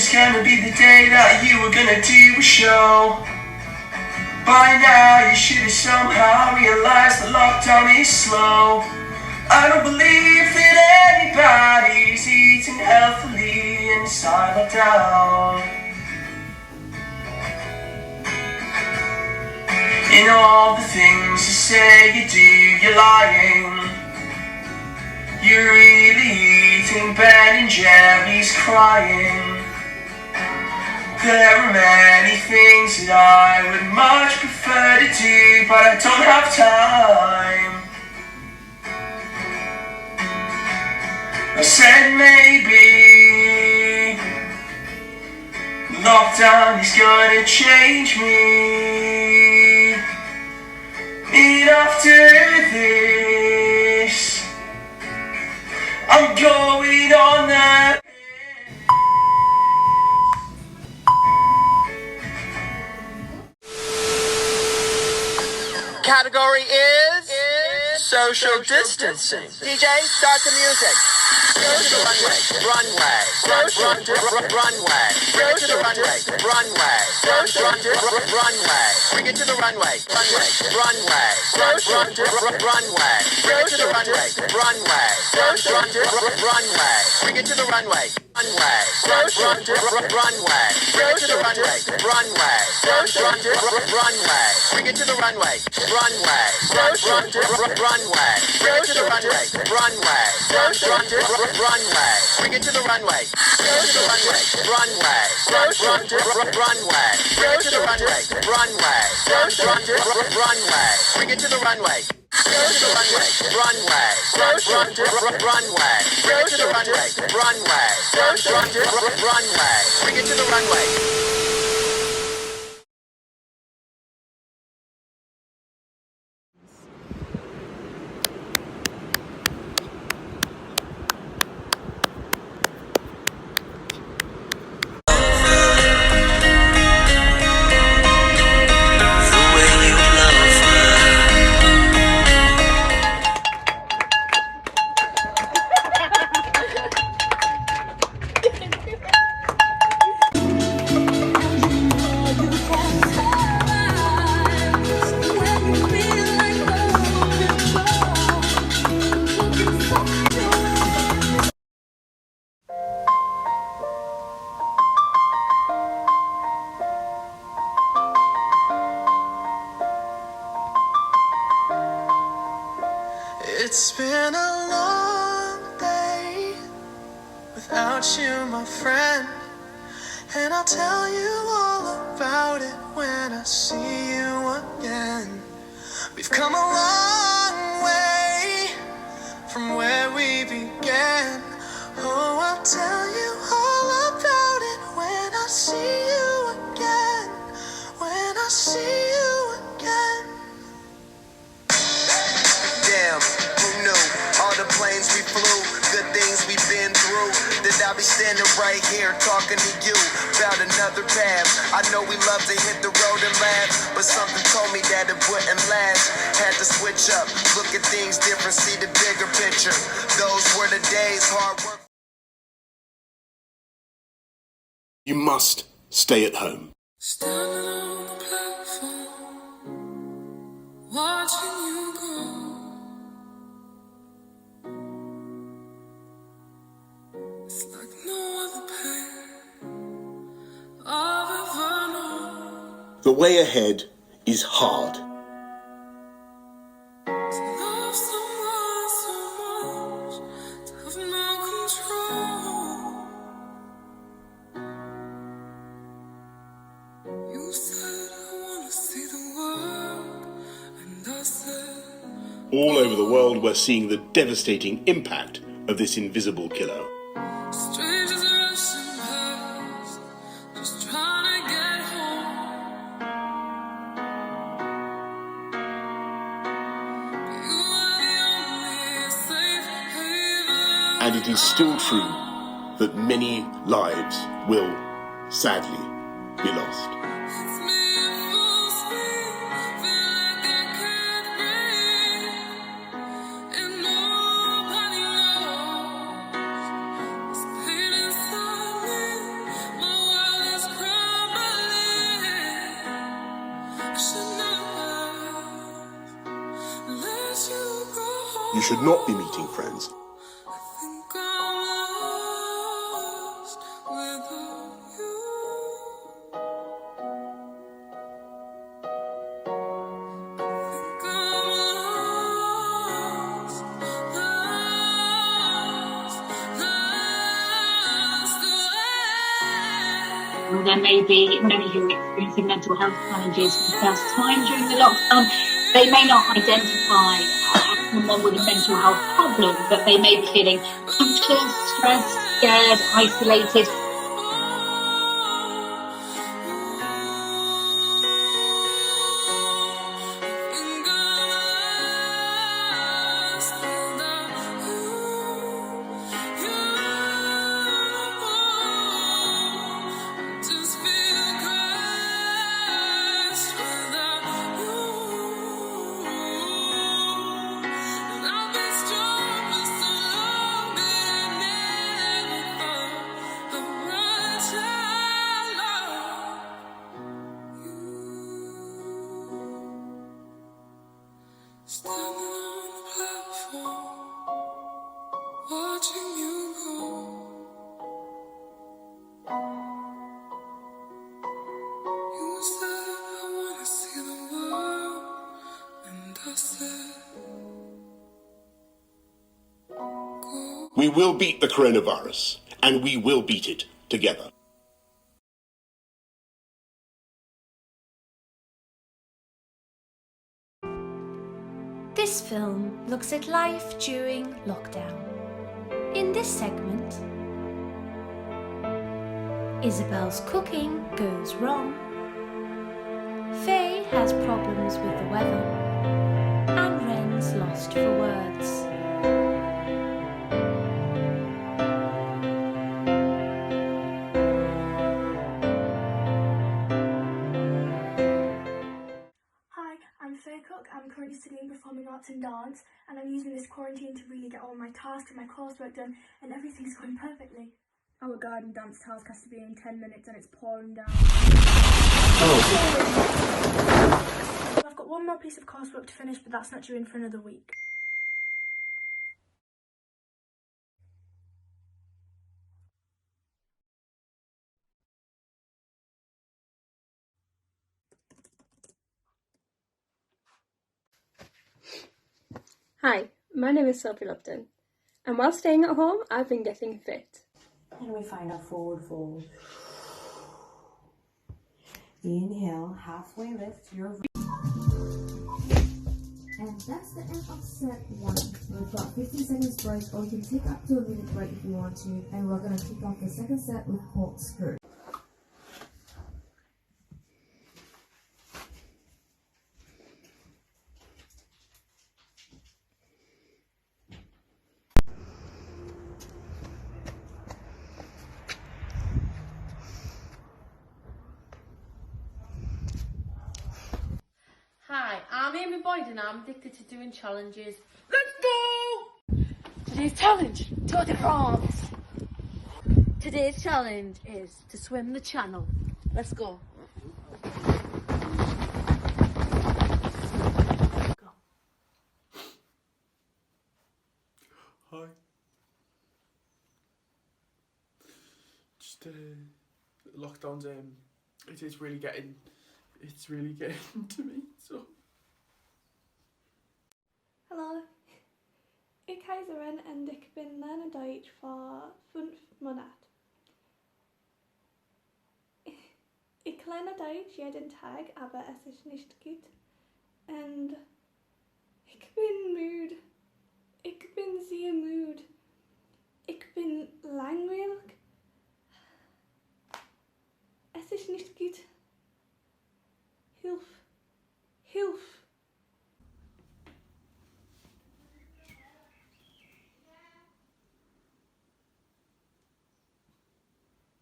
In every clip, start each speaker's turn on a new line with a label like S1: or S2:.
S1: was gonna be the day that you were gonna do a show. By now you should have somehow realized that lockdown is slow. I don't believe that anybody's eating healthily inside lockdown. In all the things you say you do, you're lying. You're really eating Ben and Jerry's crying. There are many things that I would much prefer to do, but I don't have time. I said maybe lockdown is gonna change me. And after this, I'm going on the
S2: category is social distancing. DJ, start the music. Go to the runway, runway, run to runway. Go to the runway, runway, run to runway. Bring it to the runway, runway, runway, run to runway. Go to the runway, runway, run to runway. Bring it to the runway, runway, run to runway. Go to the runway, runway, run to runway. Bring it to the runway, runway, run to runway. Go to the runway, runway, run to runway. Bring it to the runway. Go to the runway, runway, run to runway. Go to the runway, runway, run to runway. Bring it to the runway. Go to the runway, runway, run to runway. Go to the runway, runway, run to runway. Bring it to the runway.
S1: It's been a long day without you, my friend, and I'll tell you all about it when I see you again. We've come a long way from where we began. Oh, I'll tell you all about it when I see you again. When I see you again.
S3: Damn, who knew? All the planes we flew, good things we've been through. That I'll be standing right here talking to you about another path. I know we love to hit the road and laugh, but something told me that it wouldn't last. Had to switch up, look at things different, see the bigger picture. Those were the days, hard work.
S4: You must stay at home.
S5: Standing on the platform, watching you go. It's like no other pain I've ever known.
S4: The way ahead is hard.
S5: To love someone so much, to have no control. You said I wanna see the world, and I said
S4: All over the world, we're seeing the devastating impact of this invisible killer.
S5: strangers rushing past, just trying to get home. You are the only safe haven.
S4: And it is still true that many lives will, sadly, be lost.
S5: It's me at full speed, feel like I can't breathe, and nobody knows this pain inside me. My
S4: You should not be meeting friends.
S5: I think I'm lost without you. I think I'm lost, lost away.
S6: There may be many who are experiencing mental health challenges for the first time during the lockdown. They may not identify someone with a mental health problem, but they may be feeling anxious, stressed, scared, isolated.
S5: Standing on the platform, watching you go. You said I wanna see the world, and I said, go.
S4: We will beat the coronavirus, and we will beat it together.
S7: This film looks at life during lockdown. In this segment, Isabel's cooking goes wrong, Faye has problems with the weather, and Ren's lost for words.
S8: Hi, I'm Faye Cook. I'm currently studying performing arts and dance, and I'm using this quarantine to really get all my tasks and my coursework done, and everything's going perfectly. Our garden dance task has to be in 10 minutes and it's pouring down. I've got one more piece of coursework to finish, but that's not due in for another week.
S9: Hi, my name is Sophie Lupton, and while staying at home, I've been getting fit.
S10: And we find our forward fold. Inhale, halfway lift your.
S11: And that's the end of set 1. We've got 15 seconds break, or you can take up to a minute break if you want to. And we're going to kick off the second set with corkscrew.
S12: Hi, I'm Amy Boyd and I'm addicted to doing challenges. Let's go! Today's challenge, Tour de France. Today's challenge is to swim the channel. Let's go.
S13: Hi. Just lockdown's it's really getting to me, so.
S14: Hallo, ik heet Ren en ik ben learner Duits voor 5 maanden. Ich lerne Deutsch jeden Tag, aber es ist nicht gut. Und ich bin müde. Ich bin sehr müde. Ich bin langweilig. Es ist nicht gut. Hilf. Hilf.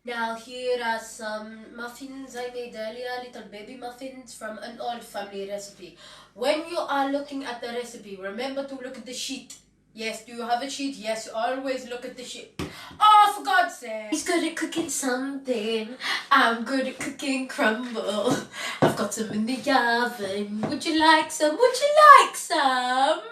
S15: Now here are some muffins I made earlier, little baby muffins from an old family recipe. When you are looking at the recipe, remember to look at the sheet. Yes, do you have a sheet? Yes, always look at the sheet. Oh, for God's sake! He's good at cooking something. I'm good at cooking crumble. I've got some in the oven. Would you like some? Would you like some?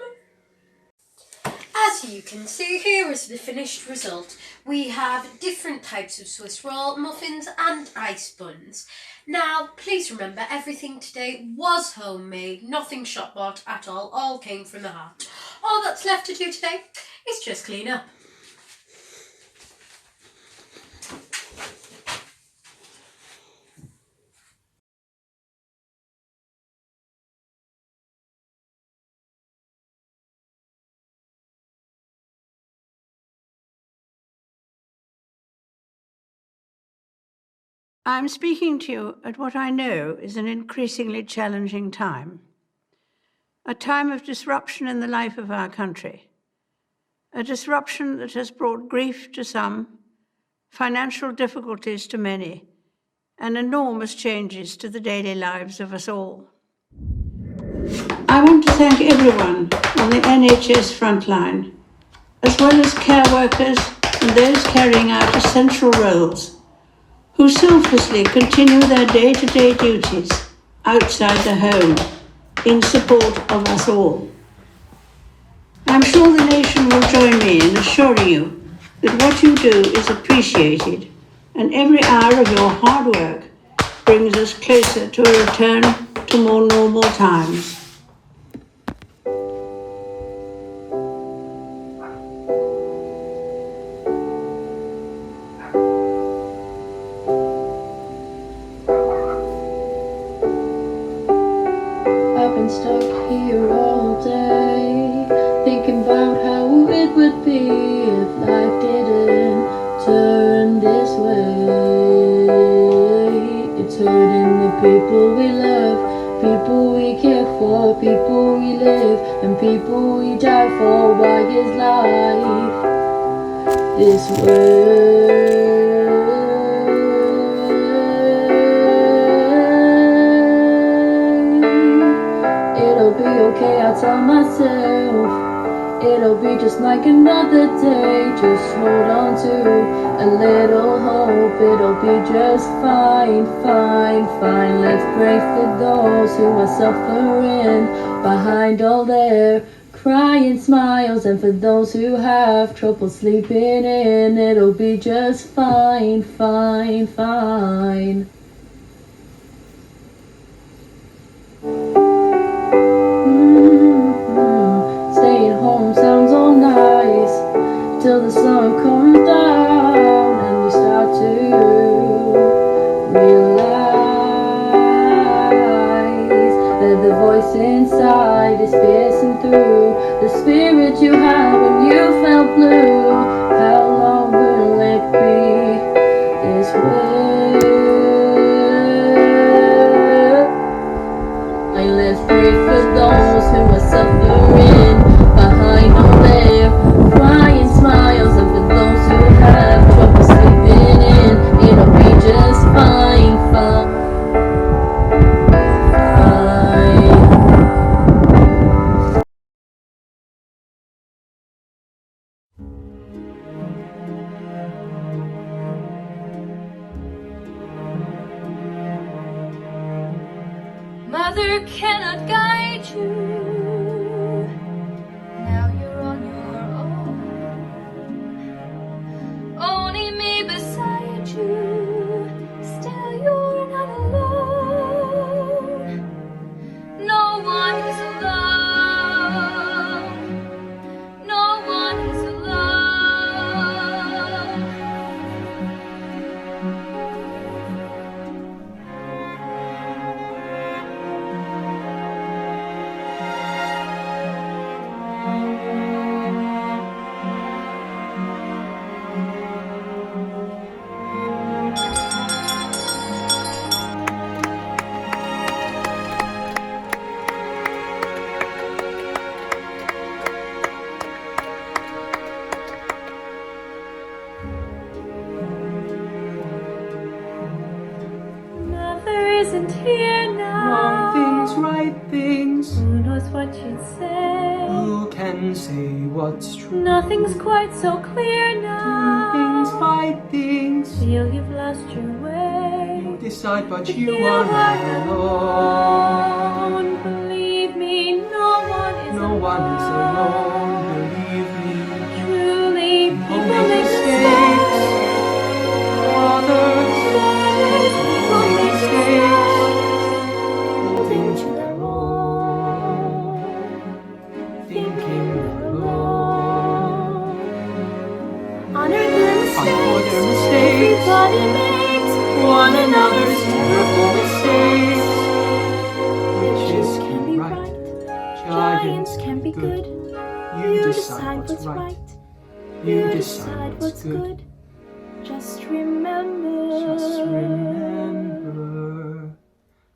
S15: As you can see, here is the finished result. We have different types of Swiss roll, muffins and ice buns. Now, please remember, everything today was homemade, nothing shop bought at all came from the heart. All that's left to do today is just clean up.
S16: I'm speaking to you at what I know is an increasingly challenging time. A time of disruption in the life of our country. A disruption that has brought grief to some, financial difficulties to many, and enormous changes to the daily lives of us all. I want to thank everyone on the NHS frontline, as well as care workers and those carrying out essential roles, who selflessly continue their day-to-day duties outside the home in support of us all. I'm sure the nation will join me in assuring you that what you do is appreciated and every hour of your hard work brings us closer to a return to more normal times.
S12: I've been stuck here all day, thinking about how it would be if life didn't turn this way. It's hurting the people we love, people we care for, people we live, and people we die for. Why is life this way? It'll be okay, I tell myself. It'll be just like another day. Just hold on to a little hope. It'll be just fine, fine, fine. Let's pray for those who are suffering behind all their crying smiles, and for those who have trouble sleeping in. It'll be just fine, fine, fine. Staying home sounds all nice till the sun comes down and you start to realize that the voice inside is piercing through the spirit you had when you felt blue. How long will it be this way? Let's pray for those who are suffering behind all their crying smiles, and for those who have trouble sleeping in. It'll be just fine, fine.
S5: Mother cannot guide you. Now you're on your own. Only me beside you. Still you're not alone. No one is alone. No one is alone. Mother isn't here now.
S1: Wrong things, right things.
S5: Who knows what you'd say?
S1: Who can say what's true?
S5: Nothing's quite so clear now.
S1: Do things, fight things.
S5: Feel you've lost your way.
S1: You decide, but
S5: But
S1: you are not alone.
S5: Believe me, no one is
S1: No
S5: alone.
S1: one is alone, believe me.
S5: but it makes one another's terrible mistakes. Witches can be right, giants can be good. You decide what's right, you decide what's good. Just remember,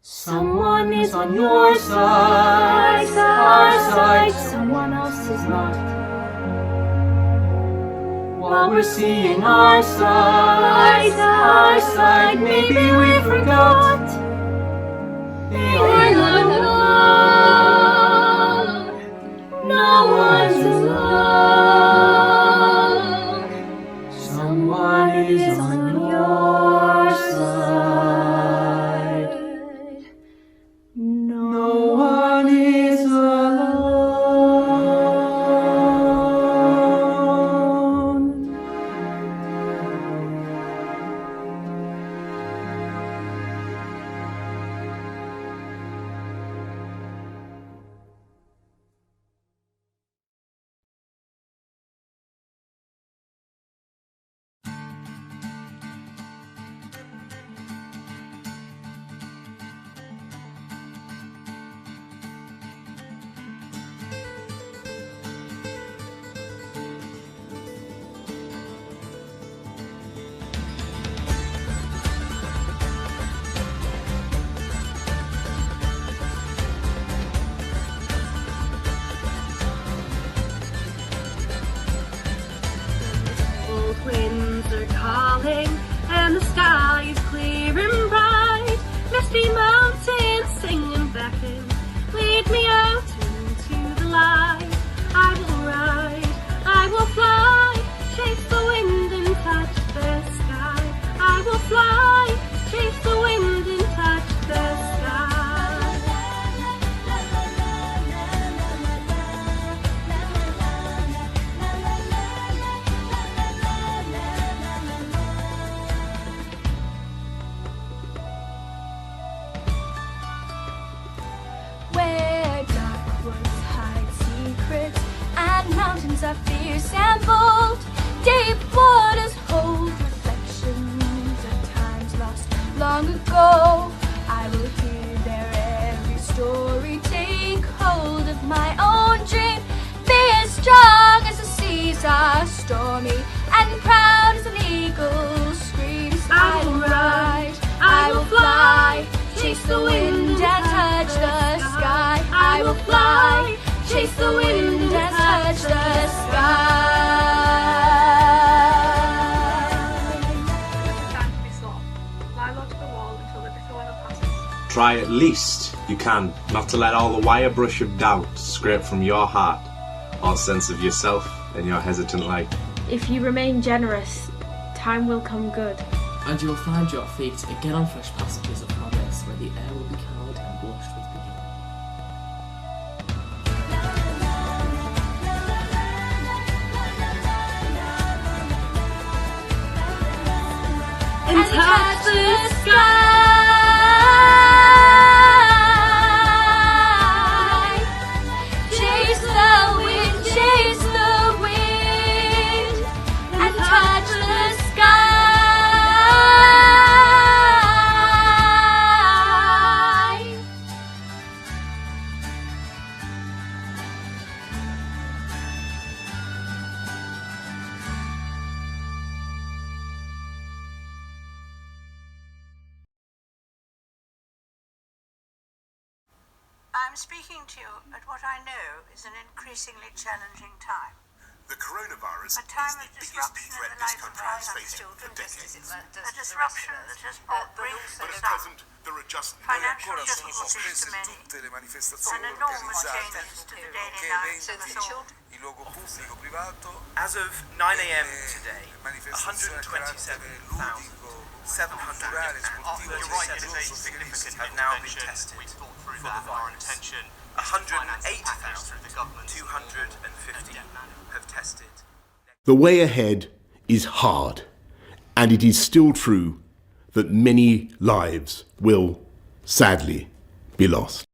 S5: someone is on your side, our side, someone else is not. While we're seeing our side, maybe we forgot. They are not alone, no one's alone. Someone is on your side. No one is alone.
S17: Cold winds are calling, and the sky is clear and bright. Misty mountains sing and beckon, lead me out into the light. I will ride, I will fly, chase the wind and touch the sky. I will fly, chase the wind and touch the sky.
S7: Where dark woods hide secrets and mountains are fierce and bold, deep waters hold reflections of times lost long ago. I will hear their every story, take hold of my own dream, be as strong as the seas are stormy and proud as an eagle screams. I will ride, I will fly, chase the wind and touch the sky. I will fly, chase the wind and touch the sky.
S18: Time to be slow. Lie low to the wall until the bitter weather passes.
S19: Try at least you can not to let all the wire brush of doubt scrape from your heart all sense of yourself and your hesitant life.
S20: If you remain generous, time will come good.
S21: And you'll find your feet again on fresh passages of progress where the air will be cowed and blushed with beginning.
S17: And touch the sky. Chase the wind, and touch the sky.
S16: I'm speaking to you at what I know is an increasingly challenging time.
S22: The coronavirus
S16: A time
S22: is
S16: of
S22: the biggest
S16: disruption
S22: threat
S16: in the
S22: this
S16: life of
S22: country
S16: our
S22: has faced
S16: children.
S22: for decades.
S16: A disruption that has brought grief
S22: But
S16: to
S22: at
S16: some,
S22: present, there are just no
S16: financial
S22: ancora sono
S16: difficulties to
S22: sospese
S16: many,
S22: tutte le
S16: and
S22: manifestazioni
S16: enormous
S22: organizzate
S16: changes to the daily
S22: che
S16: lives of us
S22: eventi
S16: all.
S22: in luogo pubblico o privato.
S23: As of 9 a.m. today,
S22: manifestazioni a carattere ludico, culturale, sportivo,
S23: have now been tested for the virus. 108,250 have tested.
S4: The way ahead is hard, and it is still true that many lives will, sadly, be lost.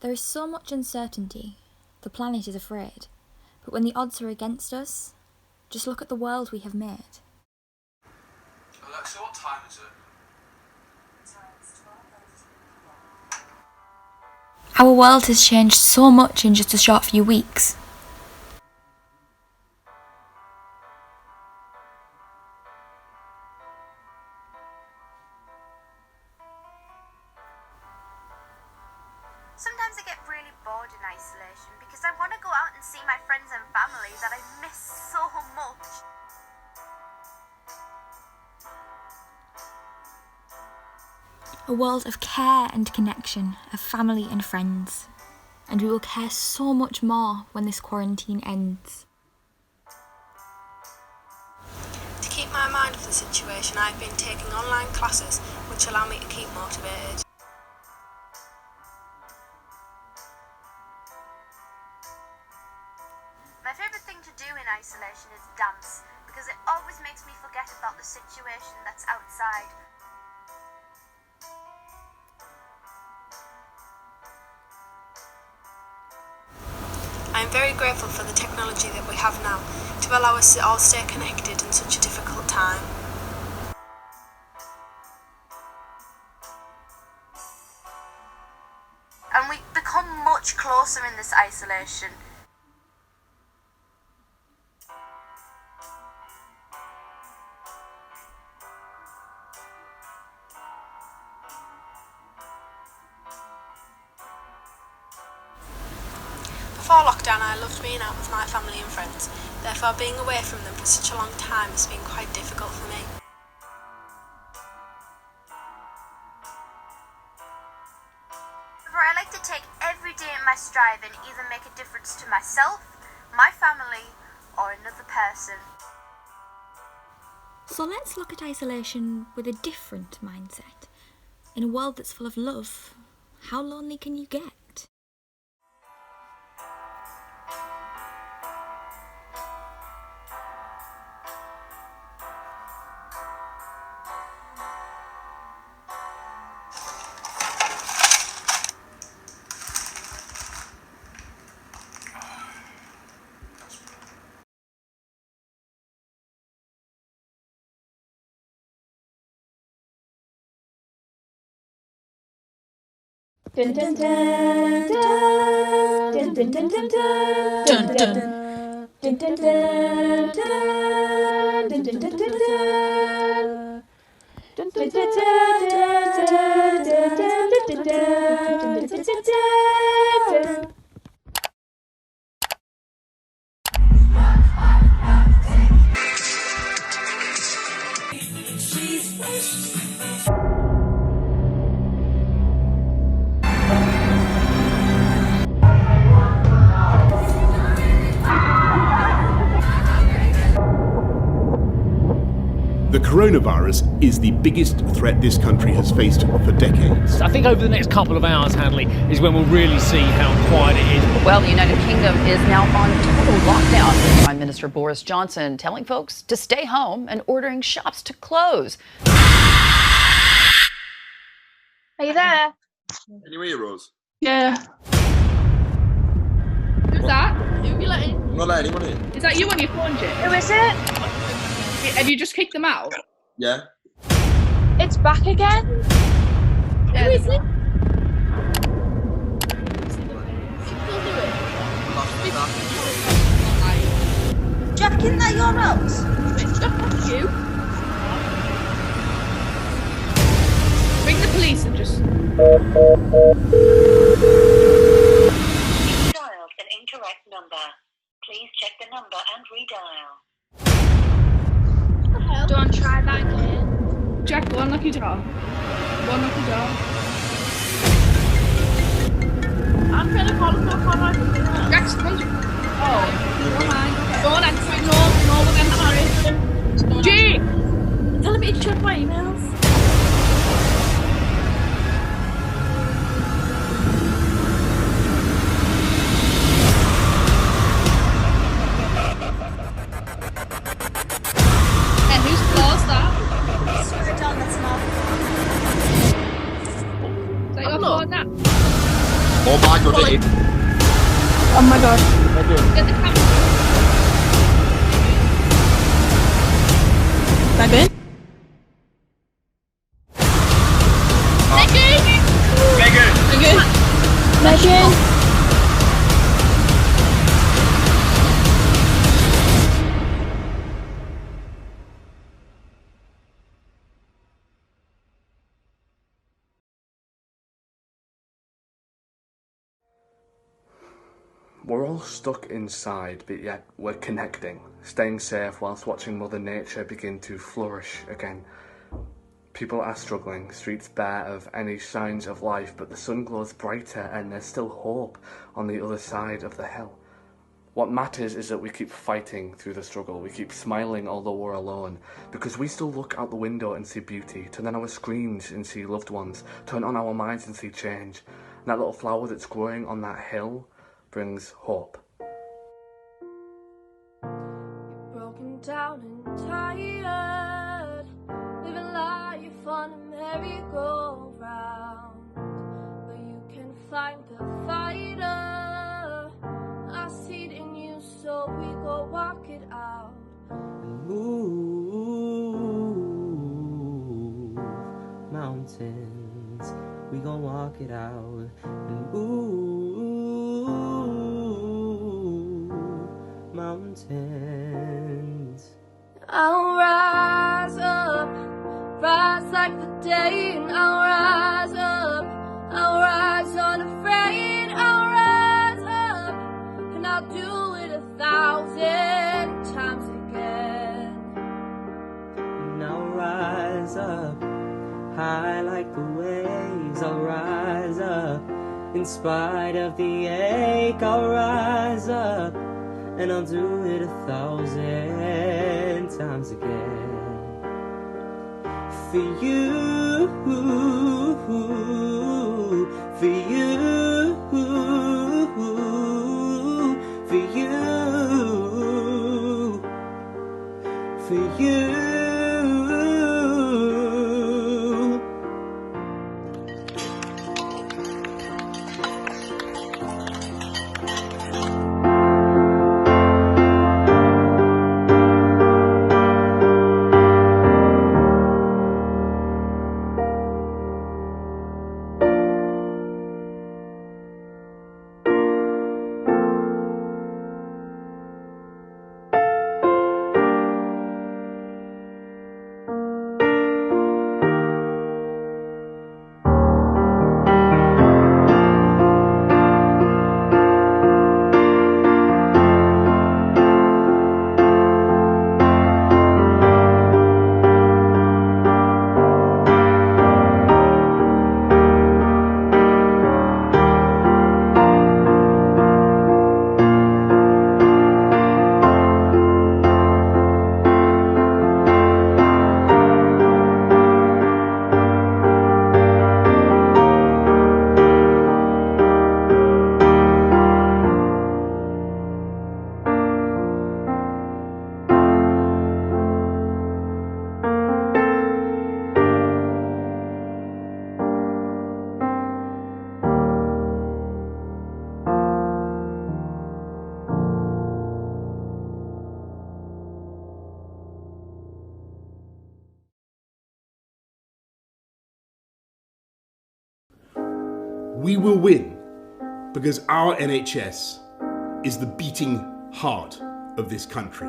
S24: There is so much uncertainty. The planet is afraid. But when the odds are against us, just look at the world we have made.
S13: Let's
S22: So what time is it?
S24: Our world has changed so much in just a short few weeks.
S2: Sometimes I get really bored in isolation because I want to go out and see my friends and family that I miss so much.
S24: A world of care and connection, of family and friends. And we will care so much more when this quarantine ends.
S3: To keep my mind off the situation, I've been taking online classes which allow me to keep motivated.
S2: My favourite thing to do in isolation is dance, because it always makes me forget about the situation that's outside.
S3: I am very grateful for the technology that we have now to allow us to all stay connected in such a difficult time.
S2: And we've become much closer in this isolation.
S3: Before lockdown, I loved being out with my family and friends. Therefore, being away from them for such a long time has been quite difficult for me.
S2: However, I like to take every day in my stride and either make a difference to myself, my family, or another person.
S24: So let's look at isolation with a different mindset. In a world that's full of love, how lonely can you get?
S11: Dun dun dun dun dun dun dun dun dun dun dun dun dun dun dun dun dun dun.
S4: The coronavirus is the biggest threat this country has faced for decades.
S6: I think over the next couple of hours, Hadley, is when we'll really see how quiet it is.
S8: Well, the United Kingdom is now on total lockdown. Prime Minister Boris Johnson telling folks to stay home and ordering shops to close.
S18: Are you there?
S22: Can you hear us?
S18: Yeah. Who's that? Who are you letting?
S22: I'm not letting anyone in.
S18: Is that you on your phone, Jim? Who is it? Have you just kicked them out?
S22: Yeah.
S18: It's back again. Who is it?
S2: Jack, isn't that your house?
S18: Fuck you. Ring the police and just.
S25: You dialed an incorrect number. Please check the number and redial.
S18: Do you want to try that again? Jack, go on, knock your door. Go on, knock your door. I'm trying to call him, Jack's come to. Oh, never mind. Go on, answer it. No, we're going to marry. Jake! Tell him to check my emails.
S22: Oh my god, it is.
S18: Oh my god. Get the camera. Am I good?
S9: We're all stuck inside, but yet we're connecting, staying safe whilst watching Mother Nature begin to flourish again. People are struggling, streets bare of any signs of life, but the sun glows brighter and there's still hope on the other side of the hill. What matters is that we keep fighting through the struggle, we keep smiling although we're alone, because we still look out the window and see beauty, turn on our screens and see loved ones, turn on our minds and see change. And that little flower that's growing on that hill brings hope.
S7: You're broken down and tired, living life on a merry-go-round, but you can find the fighter. I see it in you, so we go walk it out.
S10: Move mountains, we gon' walk it out. And mountains.
S7: I'll rise up, rise like the day, and I'll rise up, I'll rise unafraid, I'll rise up, and I'll do it 1,000 times again.
S10: And I'll rise up, high like the waves, I'll rise up, in spite of the ache, I'll rise up, and I'll do it 1,000 times again. For you, for you, for you, for you.
S4: We will win because our NHS is the beating heart of this country.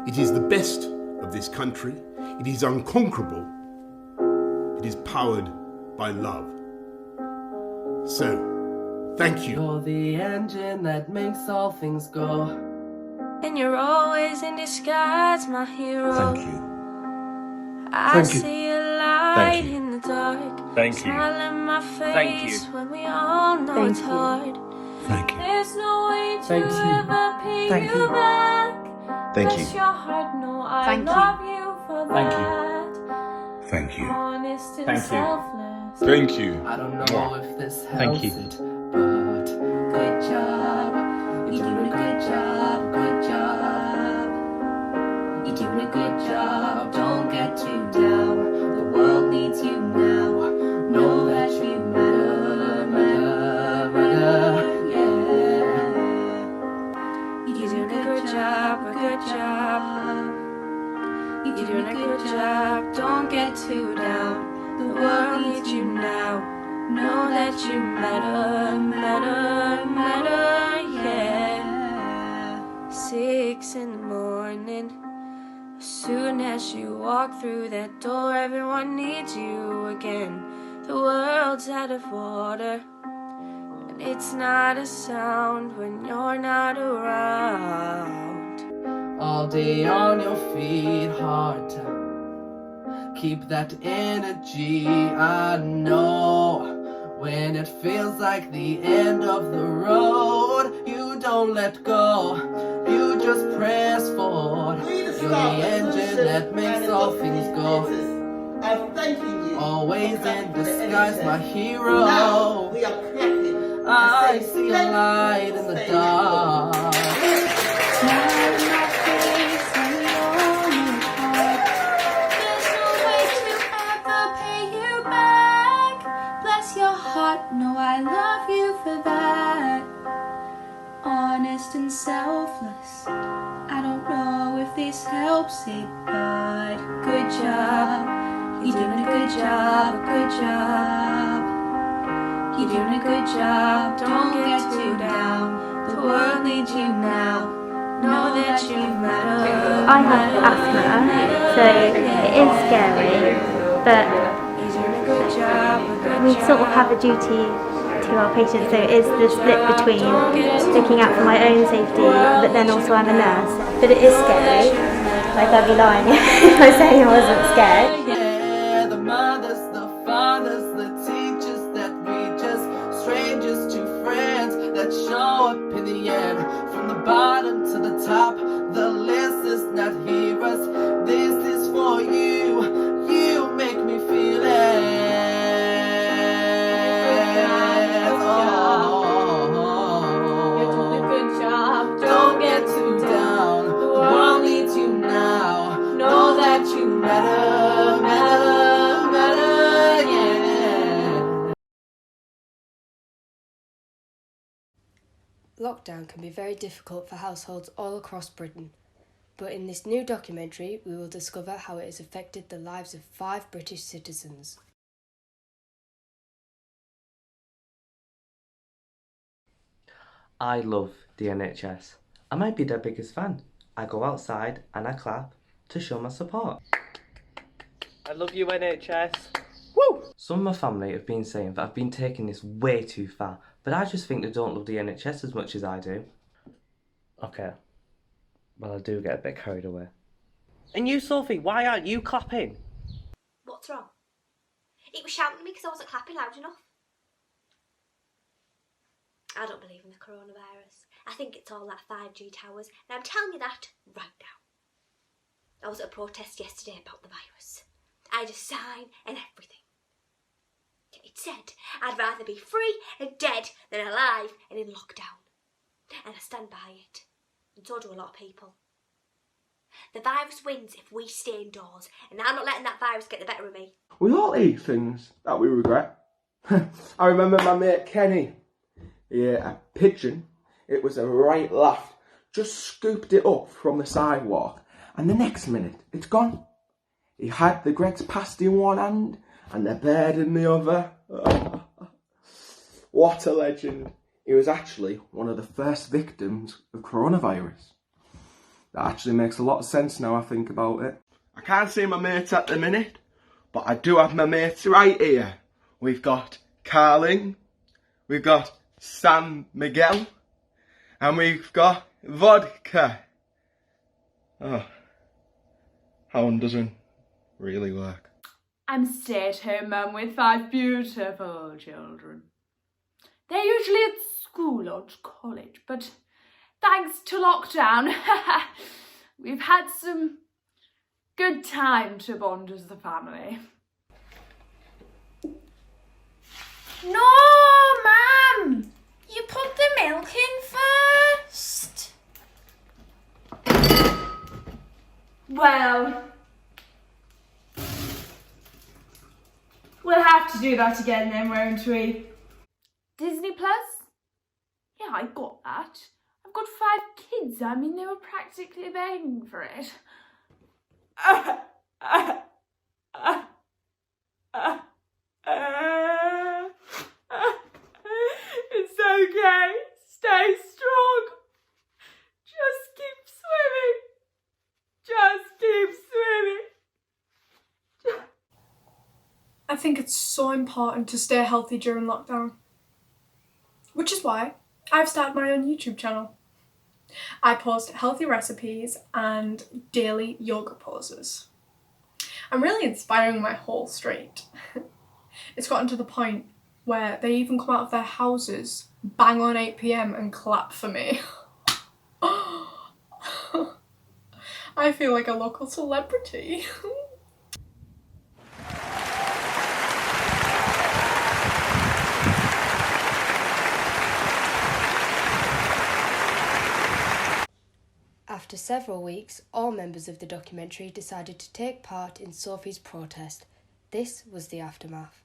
S4: It is the best of this country. It is unconquerable. It is powered by love. So, thank you.
S21: You're the engine that makes all things go.
S7: And you're always in disguise, my hero.
S22: Thank you.
S7: I
S22: Thank you.
S7: see a light
S22: Thank you.
S7: in the dark.
S22: Thank you.
S7: Smile in my face
S22: Thank you.
S7: when we all know
S22: Thank
S7: it's
S22: you.
S7: hard.
S22: Thank you.
S7: There's no way to
S22: Thank you.
S7: ever pay
S22: Thank
S7: you
S22: you.
S7: back.
S22: Thank
S7: Bless
S22: you.
S7: your heart, no, I
S22: Thank you.
S7: love you for
S22: Thank you.
S7: that.
S22: Thank you.
S7: Honest and
S22: Thank you.
S7: selfless.
S22: Thank you.
S21: I don't know
S22: Mwah.
S21: if this helps
S22: Thank you.
S21: it, but good job. You're doing a good job, good job. You're doing a good job, don't get too down. The world needs you now. Know that you matter, matter, matter, yeah.
S7: You're doing a good job, a good job. You're doing a good job, don't get too down. The world needs you now. Know that you matter, matter, matter, yeah. 6 in the morning. As soon as you walk through that door, everyone needs you again. The world's out of order, and
S1: and it's not a sound when you're not around.
S10: All day on your feet, hard to keep that energy. I know when it feels like the end of the road, you don't let go, you just press forward. You're the engine that makes all things go. Always in disguise, my hero. I see a light in the dark.
S7: No, I love you for that. Honest and selfless. I don't know if this helps it, but good job. You're doing a good job, good job. You're doing a good job, don't get too down. The world needs you now. Know that you matter.
S5: I have asthma, so it is scary, but we sort of have a duty to our patients, so it is the split between looking out for my own safety, but then also I'm a nurse. But it is scary, like I'd be lying if I say I wasn't scared.
S10: Yeah, the mothers, the fathers, the teachers that we just strangers to friends that show up in the end. From the bottom to the top, the list is not heroes. This is for you, you make me feel it. Don't get too down, the world needs you now. Know that you matter, matter, matter, yeah.
S12: Lockdown can be very difficult for households all across Britain, but in this new documentary we will discover how it has affected the lives of 5 British citizens.
S14: I love the NHS. I might be their biggest fan. I go outside and I clap to show my support.
S10: I love you, NHS.
S14: Woo! Some of my family have been saying that I've been taking this way too far, but I just think they don't love the NHS as much as I do. Okay, well I do get a bit carried away.
S10: And you, Sophie, why aren't you clapping?
S15: What's wrong? It was shouting at me because I wasn't clapping loud enough. I don't believe in the coronavirus. I think it's all that 5G towers, and I'm telling you that right now. I was at a protest yesterday about the virus. I had a sign and everything. It said I'd rather be free and dead than alive and in lockdown. And I stand by it. And so do a lot of people. The virus wins if we stay indoors, and I'm not letting that virus get the better of me.
S26: We all eat things that we regret. I remember my mate Kenny. He ate a pigeon. It was a right laugh. Just scooped it up from the sidewalk, and the next minute it's gone. He had the Greggs pasty in one hand and the bird in the other. What a legend. He was actually one of the first victims of coronavirus. That actually makes a lot of sense now I think about it. I can't see my mates at the minute, but I do have my mates right here. We've got Carling, we've got San Miguel, and we've got vodka. Oh, how one doesn't really work.
S27: I'm a stay-at-home mum with 5 beautiful children. They're usually at school or college, but thanks to lockdown, we've had some good time to bond as the family.
S18: No, Mum! You put the milk in first.
S27: Well, we'll have to do that again then, won't we? Disney Plus? Yeah, I got that. I've got 5 kids. I mean, they were practically begging for it. It's okay. Stay strong. Just keep swimming. Just keep swimming.
S28: I think it's so important to stay healthy during lockdown.
S3: which is why I've started my own YouTube channel. I post healthy recipes and daily yoga poses. I'm really inspiring my whole street. It's gotten to the point where they even come out of their houses bang on 8 PM and clap for me. I feel like a local celebrity.
S12: After several weeks, all members of the documentary decided to take part in Sophie's protest. This was the aftermath.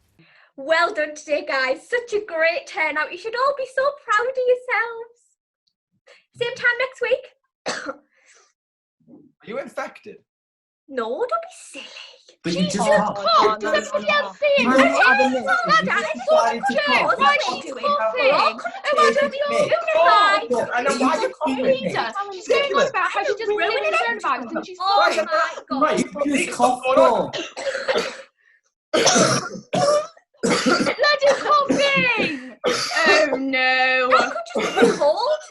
S15: Well done today, guys. Such a great turnout. You should all be so proud of yourselves. Same time next week.
S13: Are you infected?
S15: No, don't be silly.
S13: But you
S15: Jesus,
S13: just
S15: come
S13: can't.
S15: on. Does everybody else see it?
S13: You just had a minute.
S15: It's so
S13: decided to come.
S15: What are you doing? Am I doing
S13: Look, I know why you're coughing.
S27: Peter, she's going on about how she just ruined her own bags and she's
S15: Oh my God.
S13: Right, you just coughed up.
S27: bloody coughing! Oh no!
S15: I could just be cold.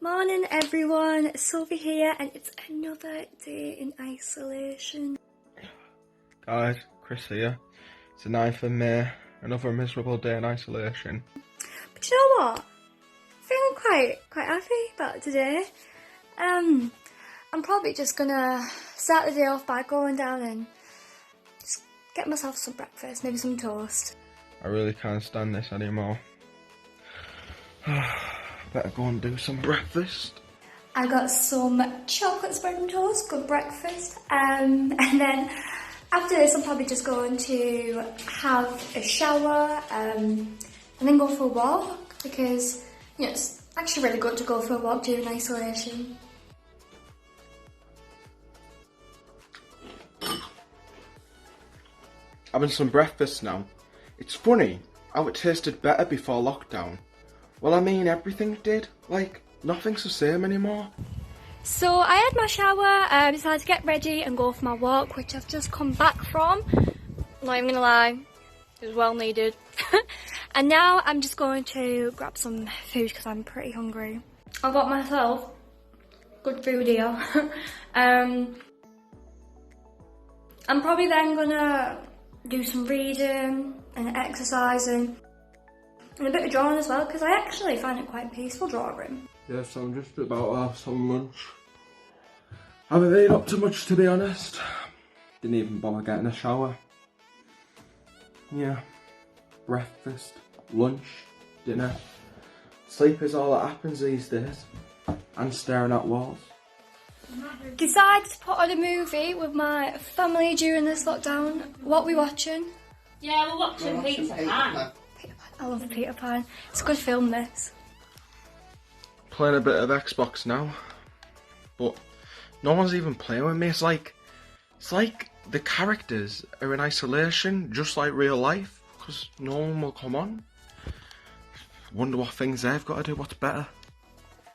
S5: Morning everyone, Sophie here, and it's another day in isolation.
S26: Guys, Chris here. It's the 9th of May, another miserable day in isolation.
S5: But you know what? Feeling quite happy about today. I'm probably just gonna start the day off by going down and just get myself some breakfast, maybe some toast.
S26: I really can't stand this anymore. Better go and do some breakfast.
S5: I got some chocolate spread and toast, good breakfast. And then after this, I'm probably just going to have a shower and then go for a walk because, you know, it's actually really good to go for a walk during isolation.
S26: Having some breakfast now. It's funny how it tasted better before lockdown. Well, I mean, everything did. Like, nothing's the same anymore.
S5: So I had my shower, decided to get ready and go for my walk, which I've just come back from. Not even gonna lie, it was well needed. And now I'm just going to grab some food because I'm pretty hungry. I got myself good food here. I'm probably then gonna do some reading and exercising. And a bit of drawing as well, because I actually find it quite peaceful drawing.
S26: Yes, I'm just about to have some lunch. I haven't been up to much, to be honest. Didn't even bother getting a shower. Yeah, breakfast, lunch, dinner. Sleep is all that happens these days. And staring at walls.
S5: Decided to put on a movie with my family during this lockdown. What are we watching?
S15: Yeah, we're watching Peter Pan.
S5: I love Peter Pan. It's a good film, this.
S26: Playing a bit of Xbox now, but no one's even playing with me. It's like the characters are in isolation, just like real life, because no one will come on. Wonder what things they've got to do. What's better?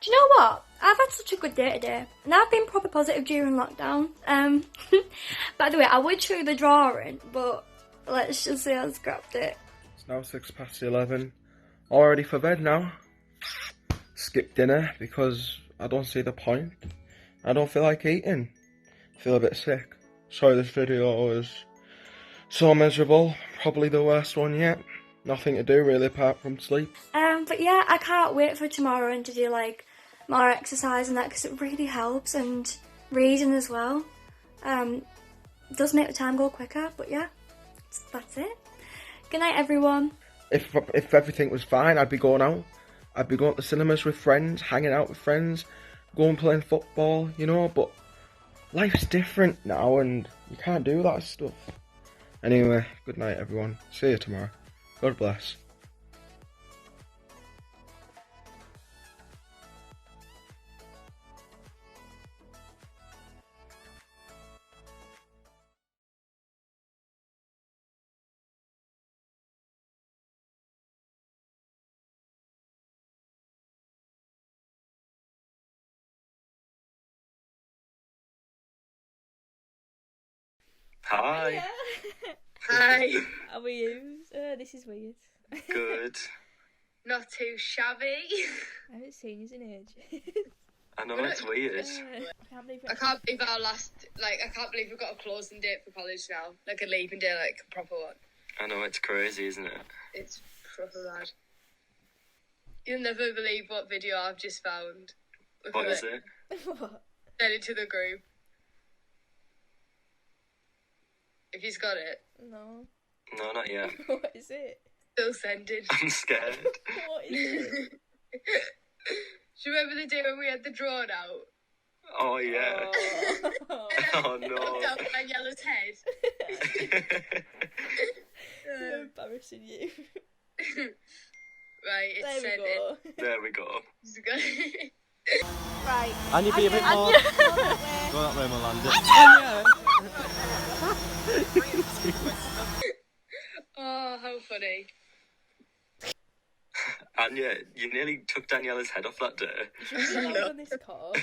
S5: Do you know what? I've had such a good day today, and I've been proper positive during lockdown. By the way, I would show you the drawing, but let's just say I scrapped it.
S26: It's now 11:06. All ready for bed now. Skip dinner because I don't see the point. I don't feel like eating. I feel a bit sick. Sorry this video was so miserable. Probably the worst one yet. Nothing to do really apart from sleep.
S5: But yeah, I can't wait for tomorrow and to do like more exercise and that because it really helps, and reading as well. It does make the time go quicker, but yeah, that's it. Good night everyone.
S26: If everything was fine, I'd be going out. I'd be going to the cinemas with friends, hanging out with friends, going playing football, you know, but life's different now and you can't do that stuff. Anyway, good night everyone. See you tomorrow. God bless.
S11: Hi.
S2: Hi.
S11: How are you? This is weird. Good.
S2: Not too shabby.
S11: I haven't seen you in ages. I know it's weird.
S2: I can't believe our I can't believe we've got a closing date for college now. Like a leaving day, like a proper one.
S11: I know it's crazy, isn't it?
S2: It's proper mad. You'll never believe what video I've just found. Look
S11: What
S2: at
S11: is it? What?
S2: Send it to the group. If you've got it.
S11: No. No, not yet. What is it?
S2: Still sending.
S11: I'm scared. What is it?
S2: Do you remember the day when we had the drawn out?
S11: Oh, yeah. Oh, no.
S2: Down my yellow's head.
S11: So embarrassing you.
S2: Right, it's
S11: There we
S2: sending.
S11: go. There we go.
S2: Right.
S14: And you be a bit more.
S11: Anya.
S14: Go that way, Melinda.
S2: Oh, how funny.
S11: Anya, you nearly took Daniela's head off that day. On this card.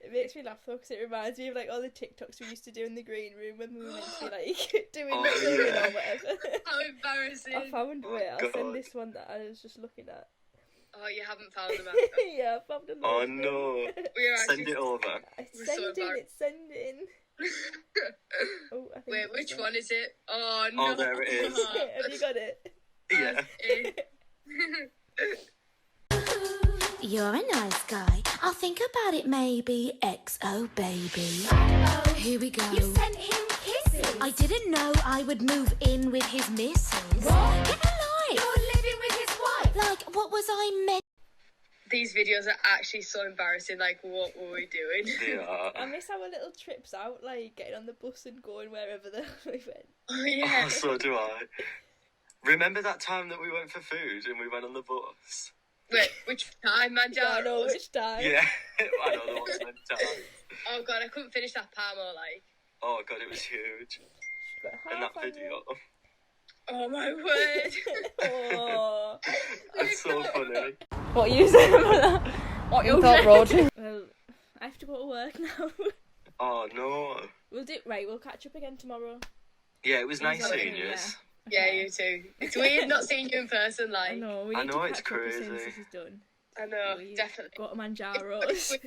S11: It makes me laugh though because it reminds me of like all the TikToks we used to do in the green room when we were meant to be like doing filming or whatever.
S2: How embarrassing.
S11: I found
S2: Oh,
S11: it. I'll
S2: God.
S11: send this one that I was just looking at.
S2: Oh, you haven't found them out.
S11: Yeah, I found a lot. Oh no. Send it over. It's sending, it's sending. Oh, I think
S2: Wait,
S11: it's
S2: which
S11: that.
S2: one is it? Oh, no.
S11: Oh, there it is. Have you got it? Yeah.
S16: You're a nice guy. I'll think about it maybe. XO baby. Here we go.
S7: You sent him kisses.
S16: I didn't know I would move in with his missus.
S7: What?
S16: Get a life.
S7: You're living with his wife.
S16: Like, what was I meant?
S2: These videos are actually so embarrassing. Like, what were we doing?
S11: I miss our little trips out, like getting on the bus and going wherever the we went.
S2: Oh yeah.
S11: Oh, so do I. Remember that time that we went for food and we went on the bus?
S2: Wait, which time, man?
S11: Yeah, I know which time. Yeah, I know the one's meant time.
S2: Oh god, I couldn't finish that parmo, like.
S11: Oh god, it was huge. And that video.
S2: Oh my word.
S11: Oh. That's so funny. What are you saying about that? What you thought, Rod? Well, I have to go to work now. Oh no. We'll catch up again tomorrow. Yeah, it was nice Exactly, seeing you.
S2: Yeah, you too. It's weird not seeing you in person, like.
S11: I know, we I need know, to it's catch up as soon crazy. as this is done.
S2: I know,
S11: We
S2: definitely.
S11: Go to Manjaro's.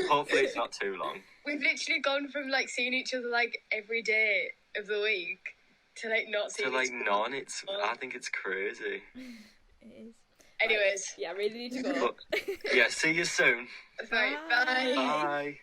S11: Hopefully it's not too long.
S2: We've literally gone from like seeing each other like every day of the week to like not seeing
S11: To like
S2: each other.
S11: none, I think it's crazy. It is.
S2: Anyways.
S11: Yeah, I really need to go. But, yeah, see you soon.
S2: Right, bye.
S11: Bye.